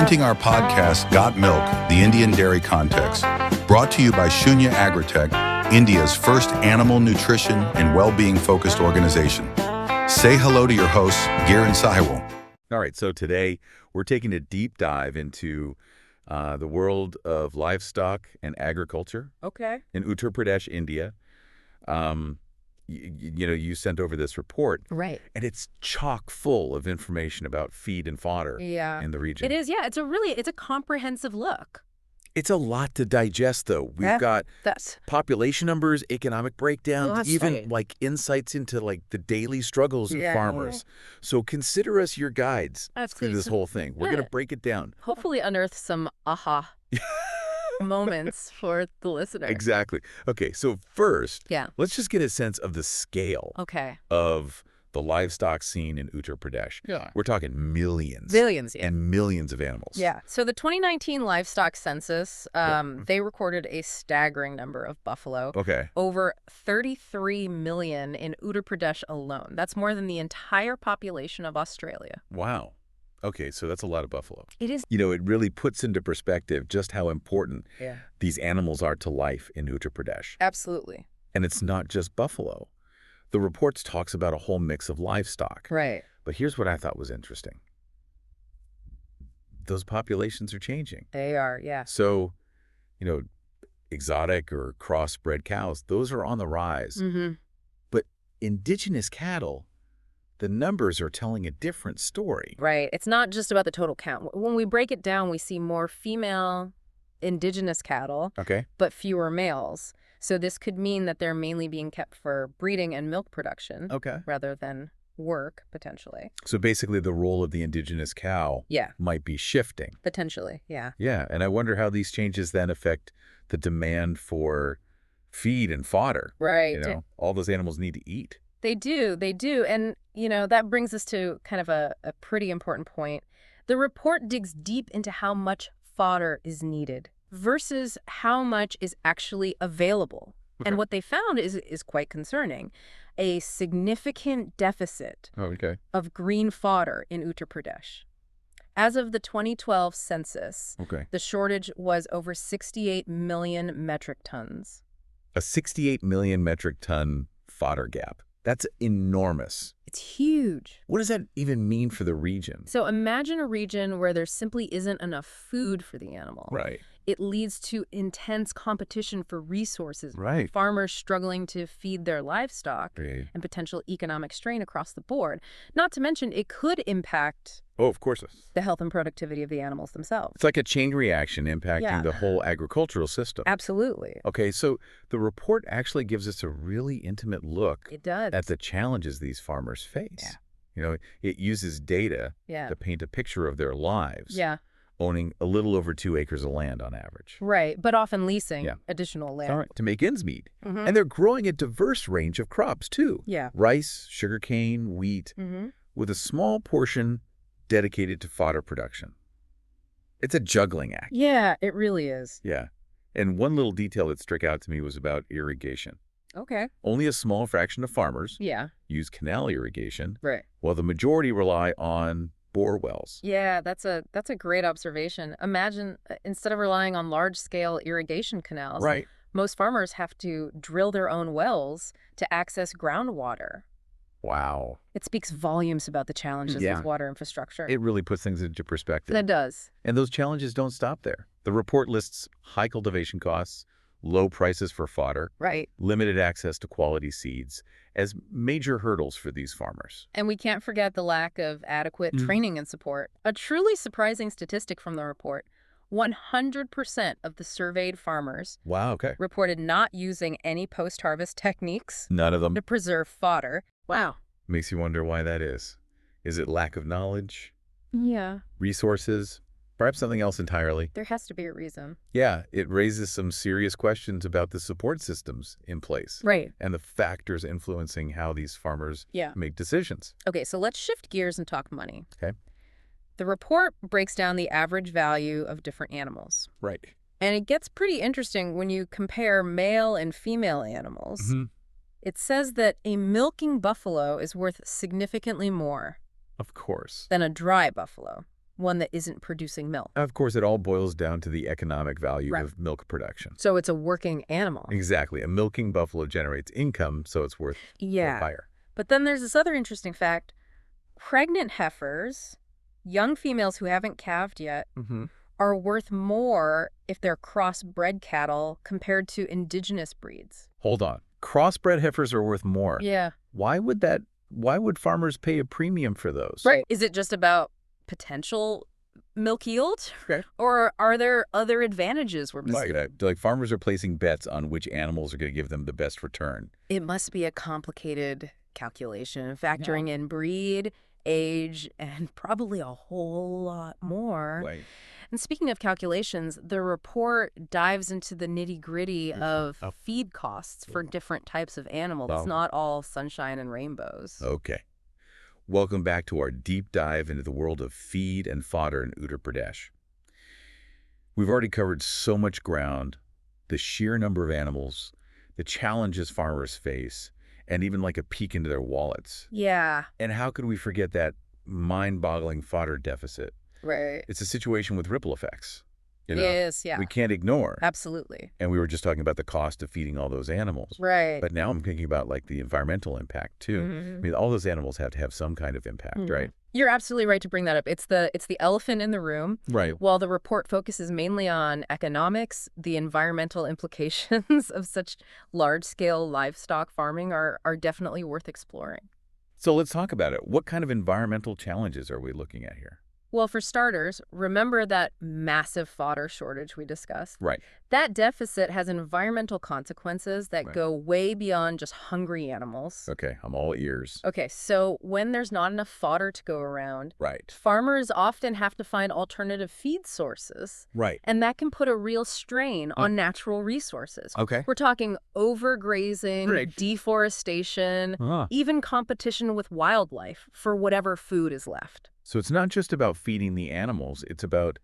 Presenting our podcast, Got Milk, the Indian Dairy Context, brought to you by Shunya Agritech, India's first animal nutrition and well-being focused organization. Say hello to your hosts, Gir and Sahil. All right, so today we're taking a deep dive into the world of livestock and agriculture. Okay. In Uttar Pradesh, India. You sent over this report. Right. And it's chock full of information about feed and fodder in the region. It is, yeah. It's a comprehensive look. It's a lot to digest, though. We've got population numbers, economic breakdowns, even like insights into like the daily struggles of farmers. So consider us your guides through this whole thing. We're going to break it down. Hopefully unearth some aha moments for the listener. Exactly. Okay, so first, let's just get a sense of the scale of the livestock scene in Uttar Pradesh. Yeah. We're talking millions. Billions, and millions of animals. Yeah. So the 2019 Livestock Census, they recorded a staggering number of buffalo. Okay. Over 33 million in Uttar Pradesh alone. That's more than the entire population of Australia. Wow. Okay, so that's a lot of buffalo. It is. You know, it really puts into perspective just how important these animals are to life in Uttar Pradesh. Absolutely. And it's not just buffalo. The report talks about a whole mix of livestock. Right. But here's what I thought was interesting. Those populations are changing. They are, yeah. So, exotic or crossbred cows, those are on the rise. Mm-hmm. But indigenous cattle, the numbers are telling a different story. Right. It's not just about the total count. When we break it down, we see more female indigenous cattle, but fewer males. So this could mean that they're mainly being kept for breeding and milk production rather than work, potentially. So basically the role of the indigenous cow might be shifting. Potentially, yeah. Yeah, and I wonder how these changes then affect the demand for feed and fodder. Right. All those animals need to eat. They do. And, that brings us to kind of a pretty important point. The report digs deep into how much fodder is needed versus how much is actually available. Okay. And what they found is quite concerning. A significant deficit of green fodder in Uttar Pradesh. As of the 2012 census, the shortage was over 68 million metric tons. A 68 million metric ton fodder gap. That's enormous. It's huge. What does that even mean for the region? So imagine a region where there simply isn't enough food for the animal. Right. It leads to intense competition for resources. Right. Farmers struggling to feed their livestock and potential economic strain across the board. Not to mention, it could impact of course, the health and productivity of the animals themselves. It's like a chain reaction impacting the whole agricultural system. Absolutely. Okay, so the report actually gives us a really intimate look at the challenges these farmers face. Yeah. It uses data to paint a picture of their lives. Yeah. Owning a little over 2 acres of land on average. Right, but often leasing additional land. All right, to make ends meet. Mm-hmm. And they're growing a diverse range of crops, too. Yeah. Rice, sugarcane, wheat, with a small portion dedicated to fodder production. It's a juggling act. Yeah, it really is. Yeah. And one little detail that struck out to me was about irrigation. Okay. Only a small fraction of farmers use canal irrigation, while the majority rely on bore wells. Yeah, that's a great observation. Imagine instead of relying on large-scale irrigation canals, most farmers have to drill their own wells to access groundwater. Wow. It speaks volumes about the challenges with water infrastructure. It really puts things into perspective. That does. And those challenges don't stop there. The report lists high cultivation costs, low prices for fodder, limited access to quality seeds as major hurdles for these farmers. And we can't forget the lack of adequate training and support. A truly surprising statistic from the report, 100% of the surveyed farmers reported not using any post-harvest techniques. None of them. To preserve fodder. Wow. Makes you wonder why that is. Is it lack of knowledge? Yeah. Resources? Perhaps something else entirely? There has to be a reason. Yeah, it raises some serious questions about the support systems in place. Right. And the factors influencing how these farmers make decisions. Okay, so let's shift gears and talk money. Okay. The report breaks down the average value of different animals. Right. And it gets pretty interesting when you compare male and female animals. Mm-hmm. It says that a milking buffalo is worth significantly more of course than a dry buffalo. one that isn't producing milk. Of course, it all boils down to the economic value of milk production. So it's a working animal. Exactly. A milking buffalo generates income, so it's worth higher. But then there's this other interesting fact. Pregnant heifers, young females who haven't calved yet, are worth more if they're crossbred cattle compared to indigenous breeds. Hold on. Crossbred heifers are worth more. Yeah. Why would farmers pay a premium for those? Right. Is it just about potential milk yield? Okay. Or are there other advantages we're missing? Like farmers are placing bets on which animals are going to give them the best return. It must be a complicated calculation, factoring in breed, age, and probably a whole lot more. Right. And speaking of calculations, the report dives into the nitty-gritty of feed costs for different types of animals. It's not all sunshine and rainbows. Okay. Welcome back to our deep dive into the world of feed and fodder in Uttar Pradesh. We've already covered so much ground, the sheer number of animals, the challenges farmers face, and even like a peek into their wallets. Yeah. And how could we forget that mind-boggling fodder deficit? Right. It's a situation with ripple effects. It is, yeah. We can't ignore. Absolutely. And we were just talking about the cost of feeding all those animals. Right. But now I'm thinking about like the environmental impact too. I mean, all those animals have to have some kind of impact, right? You're absolutely right to bring that up. It's the elephant in the room. Right. While the report focuses mainly on economics, the environmental implications of such large-scale livestock farming are definitely worth exploring. So let's talk about it. What kind of environmental challenges are we looking at here? Well, for starters, remember that massive fodder shortage we discussed? Right. That deficit has environmental consequences that go way beyond just hungry animals. Okay, I'm all ears. Okay, so when there's not enough fodder to go around, Right. farmers often have to find alternative feed sources. Right. And that can put a real strain on natural resources. Okay. We're talking overgrazing, deforestation, even competition with wildlife for whatever food is left. So it's not just about feeding the animals, it's about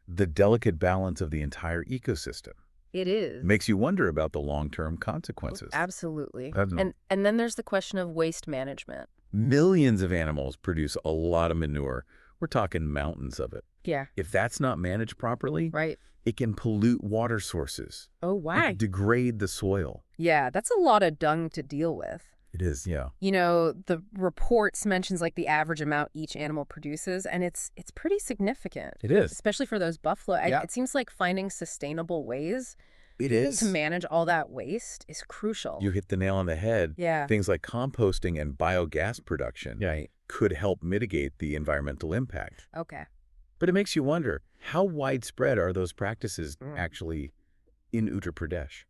the delicate balance of the entire ecosystem. It is. Makes you wonder about the long-term consequences. Absolutely. And then there's the question of waste management. Millions of animals produce a lot of manure. We're talking mountains of it. Yeah. If that's not managed properly, right, it can pollute water sources. Oh, why? Degrade the soil. Yeah, that's a lot of dung to deal with. It is, yeah. You know, the reports mentions like the average amount each animal produces, and it's pretty significant. It is. Especially for those buffalo. It seems like finding sustainable ways to manage all that waste is crucial. You hit the nail on the head. Yeah. Things like composting and biogas production could help mitigate the environmental impact. Okay. But it makes you wonder, how widespread are those practices actually in Uttar Pradesh?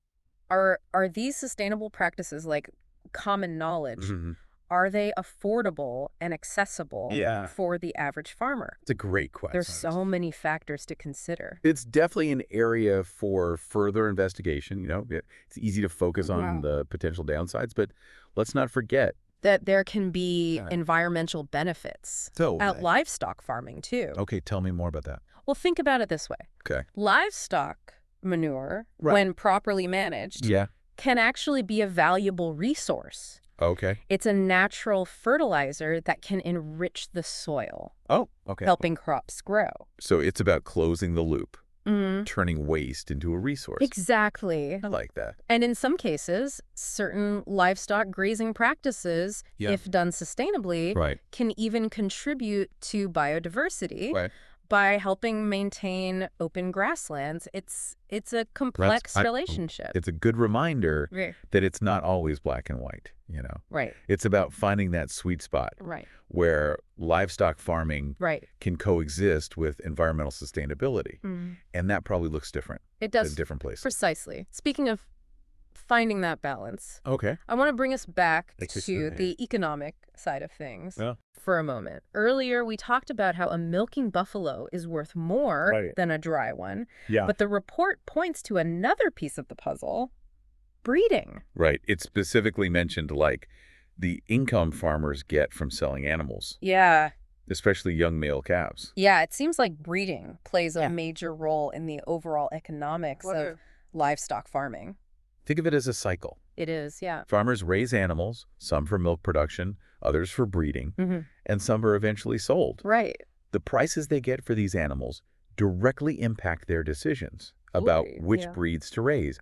Are these sustainable practices like common knowledge? Are they affordable and accessible for the average farmer? It's a great question. There's so many factors to consider. It's definitely an area for further investigation. You know, it's easy to focus on the potential downsides, but let's not forget that there can be environmental benefits at livestock farming too. Okay, tell me more about that. Well, think about it this way. Okay. Livestock manure, when properly managed, can actually be a valuable resource. Okay. It's a natural fertilizer that can enrich the soil. Oh, okay. Helping crops grow. So it's about closing the loop, turning waste into a resource. Exactly. I like that. And in some cases, certain livestock grazing practices, if done sustainably, can even contribute to biodiversity. By helping maintain open grasslands. It's a complex relationship. It's a good reminder that it's not always black and white, you know. Right. It's about finding that sweet spot where livestock farming can coexist with environmental sustainability. And that probably looks different. It does. In different places. Precisely. Speaking of finding that balance, I want to bring us back to the economic side of things for a moment. Earlier, we talked about how a milking buffalo is worth more than a dry one. But the report points to another piece of the puzzle, breeding. Right. It specifically mentioned like the income farmers get from selling animals. Yeah. Especially young male calves. Yeah, it seems like breeding plays a major role in the overall economics of livestock farming. Think of it as a cycle. It is, yeah. Farmers raise animals, some for milk production, others for breeding, and some are eventually sold. Right. The prices they get for these animals directly impact their decisions about which breeds to raise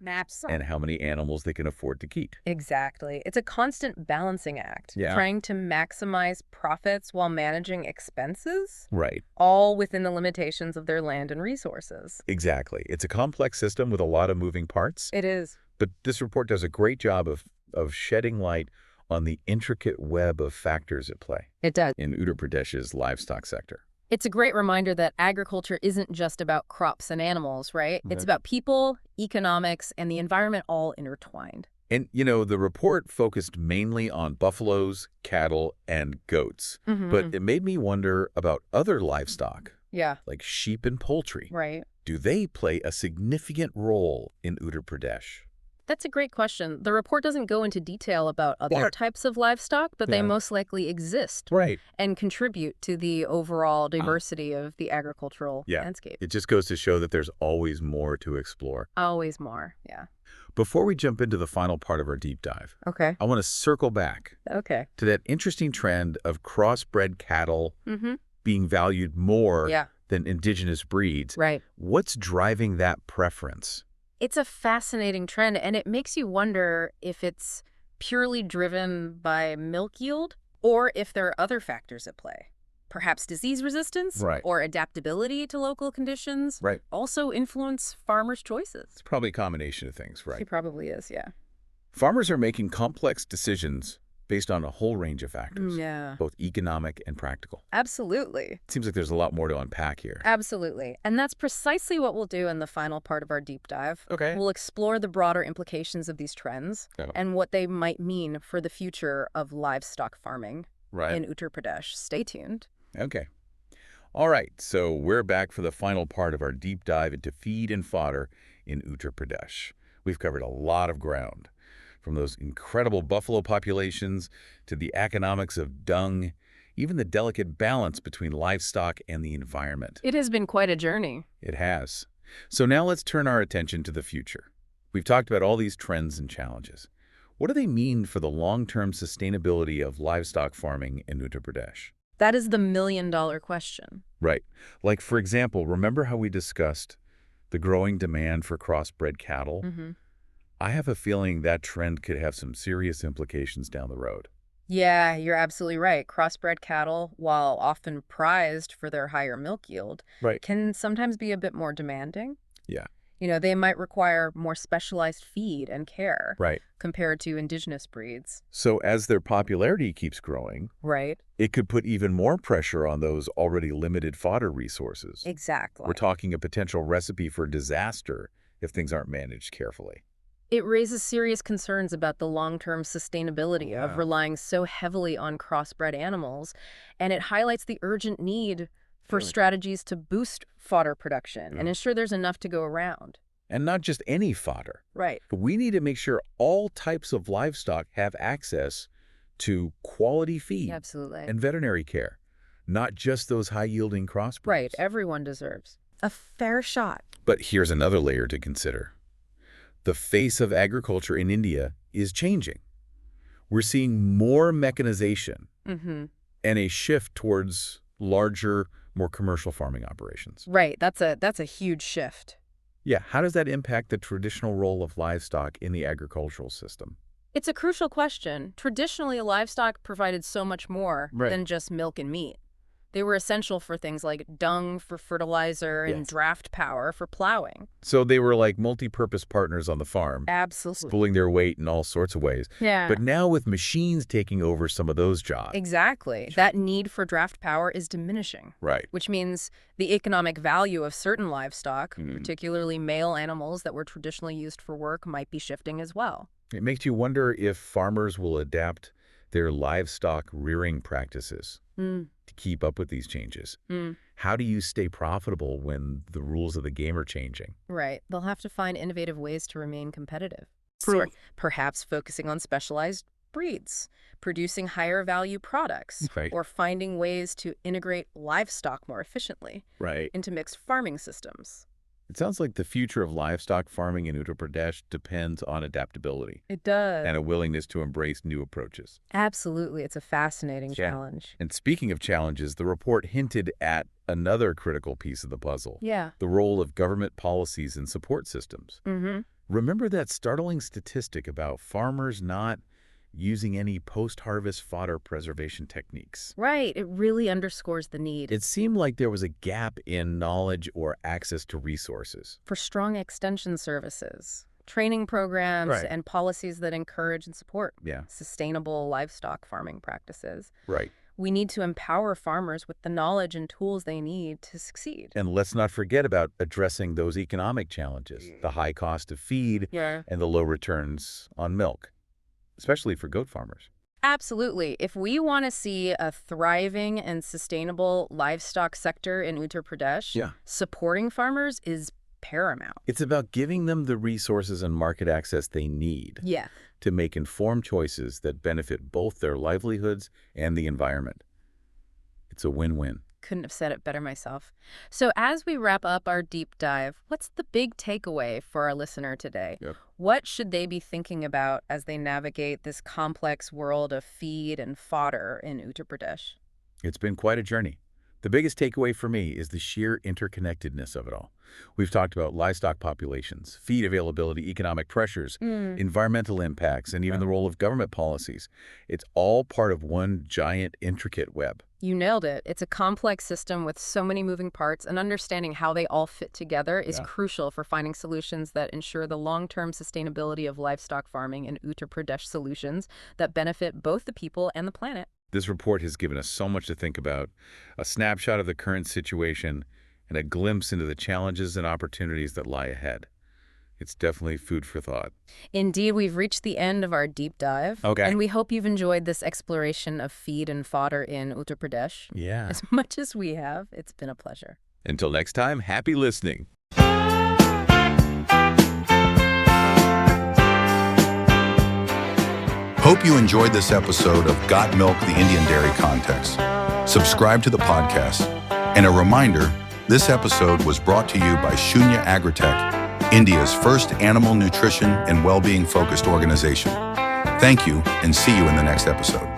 and how many animals they can afford to keep. Exactly. It's a constant balancing act, trying to maximize profits while managing expenses. Right. All within the limitations of their land and resources. Exactly. It's a complex system with a lot of moving parts. It is. But this report does a great job of shedding light on the intricate web of factors at play. It does. In Uttar Pradesh's livestock sector. It's a great reminder that agriculture isn't just about crops and animals, right? It's about people, economics, and the environment all intertwined. And, you know, the report focused mainly on buffaloes, cattle, and goats. But it made me wonder about other livestock. Yeah. Like sheep and poultry. Right. Do they play a significant role in Uttar Pradesh? That's a great question. The report doesn't go into detail about other types of livestock, but they most likely exist and contribute to the overall diversity of the agricultural landscape. It just goes to show that there's always more to explore. Always more, yeah. Before we jump into the final part of our deep dive, I want to circle back to that interesting trend of crossbred cattle being valued more than indigenous breeds. Right. What's driving that preference? It's a fascinating trend, and it makes you wonder if it's purely driven by milk yield or if there are other factors at play. Perhaps disease resistance or adaptability to local conditions also influence farmers' choices. It's probably a combination of things, right? It probably is, yeah. Farmers are making complex decisions based on a whole range of factors, both economic and practical. Absolutely. It seems like there's a lot more to unpack here. Absolutely. And that's precisely what we'll do in the final part of our deep dive. We'll explore the broader implications of these trends and what they might mean for the future of livestock farming in Uttar Pradesh. Stay tuned. Okay. All right, so we're back for the final part of our deep dive into feed and fodder in Uttar Pradesh. We've covered a lot of ground, from those incredible buffalo populations to the economics of dung, even the delicate balance between livestock and the environment. It has been quite a journey. It has. So now let's turn our attention to the future. We've talked about all these trends and challenges. What do they mean for the long-term sustainability of livestock farming in Uttar Pradesh? That is the million-dollar question. Right. Like, for example, remember how we discussed the growing demand for crossbred cattle? I have a feeling that trend could have some serious implications down the road. Yeah, you're absolutely right. Crossbred cattle, while often prized for their higher milk yield, can sometimes be a bit more demanding. Yeah. You know, they might require more specialized feed and care compared to indigenous breeds. So as their popularity keeps growing, it could put even more pressure on those already limited fodder resources. Exactly. We're talking a potential recipe for disaster if things aren't managed carefully. It raises serious concerns about the long-term sustainability of relying so heavily on crossbred animals, and it highlights the urgent need for strategies to boost fodder production and ensure there's enough to go around. And not just any fodder. Right. We need to make sure all types of livestock have access to quality feed and veterinary care, not just those high-yielding crossbreeds. Right. Everyone deserves a fair shot. But here's another layer to consider. The face of agriculture in India is changing. We're seeing more mechanization and a shift towards larger, more commercial farming operations. Right. That's a huge shift. Yeah. How does that impact the traditional role of livestock in the agricultural system? It's a crucial question. Traditionally, livestock provided so much more than just milk and meat. They were essential for things like dung for fertilizer and draft power for plowing. So they were like multi-purpose partners on the farm. Absolutely. Pulling their weight in all sorts of ways. Yeah. But now with machines taking over some of those jobs. Exactly. That need for draft power is diminishing. Right. Which means the economic value of certain livestock, particularly male animals that were traditionally used for work, might be shifting as well. It makes you wonder if farmers will adapt their livestock rearing practices to keep up with these changes. How do you stay profitable when the rules of the game are changing? Right. They'll have to find innovative ways to remain competitive. Perhaps focusing on specialized breeds, producing higher value products, or finding ways to integrate livestock more efficiently into mixed farming systems. It sounds like the future of livestock farming in Uttar Pradesh depends on adaptability. It does. And a willingness to embrace new approaches. Absolutely. It's a fascinating challenge. And speaking of challenges, the report hinted at another critical piece of the puzzle. Yeah. The role of government policies and support systems. Remember that startling statistic about farmers not using any post-harvest fodder preservation techniques? Right. It really underscores the need. It seemed like there was a gap in knowledge or access to resources. For strong extension services, training programs, and policies that encourage and support sustainable livestock farming practices. Right. We need to empower farmers with the knowledge and tools they need to succeed. And let's not forget about addressing those economic challenges, the high cost of feed and the low returns on milk, especially for goat farmers. Absolutely. If we want to see a thriving and sustainable livestock sector in Uttar Pradesh, supporting farmers is paramount. It's about giving them the resources and market access they need to make informed choices that benefit both their livelihoods and the environment. It's a win-win. Couldn't have said it better myself. So as we wrap up our deep dive, what's the big takeaway for our listener today? What should they be thinking about as they navigate this complex world of feed and fodder in Uttar Pradesh? It's been quite a journey. The biggest takeaway for me is the sheer interconnectedness of it all. We've talked about livestock populations, feed availability, economic pressures, environmental impacts, and even the role of government policies. It's all part of one giant, intricate web. You nailed it. It's a complex system with so many moving parts, and understanding how they all fit together is crucial for finding solutions that ensure the long-term sustainability of livestock farming in Uttar Pradesh, solutions that benefit both the people and the planet. This report has given us so much to think about, a snapshot of the current situation, and a glimpse into the challenges and opportunities that lie ahead. It's definitely food for thought. Indeed, we've reached the end of our deep dive. And we hope you've enjoyed this exploration of feed and fodder in Uttar Pradesh. As much as we have, it's been a pleasure. Until next time, happy listening. Hope you enjoyed this episode of Got Milk, the Indian Dairy Context. Subscribe to the podcast. And a reminder, this episode was brought to you by Shunya Agritech, India's first animal nutrition and well-being focused organization. Thank you, and see you in the next episode.